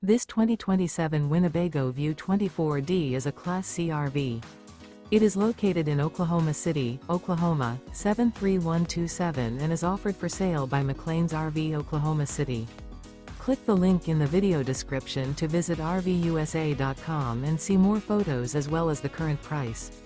This 2027 Winnebago View 24D is a Class C RV. It is located in Oklahoma City, Oklahoma, 73127 and is offered for sale by McClain's RV Oklahoma City. Click the link in the video description to visit RVUSA.com and see more photos as well as the current price.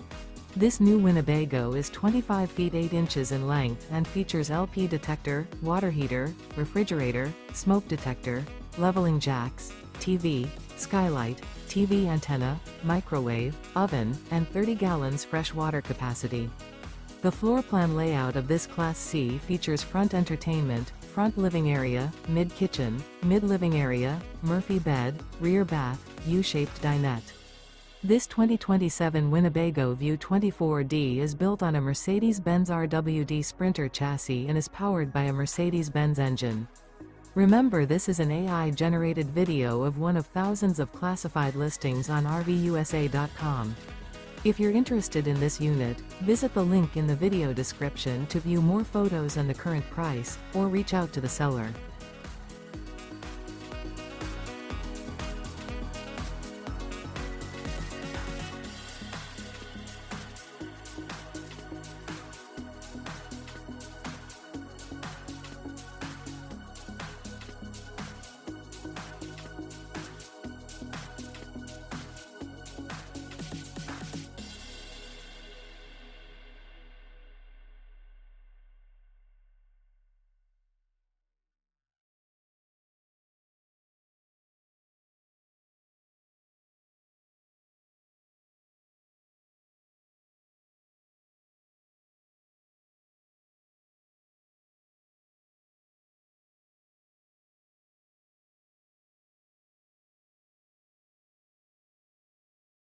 This new Winnebago is 25 feet 8 inches in length and features LP detector, water heater, refrigerator, smoke detector, leveling jacks, TV, skylight, TV antenna, microwave, oven, and 30 gallons fresh water capacity. The floor plan layout of this Class C features front entertainment, front living area, mid-kitchen, mid-living area, Murphy bed, rear bath, U-shaped dinette. This 2027 Winnebago View 24D is built on a Mercedes-Benz RWD Sprinter chassis and is powered by a Mercedes-Benz engine. Remember, this is an AI-generated video of one of thousands of classified listings on RVUSA.com. If you're interested in this unit, visit the link in the video description to view more photos and the current price, or reach out to the seller.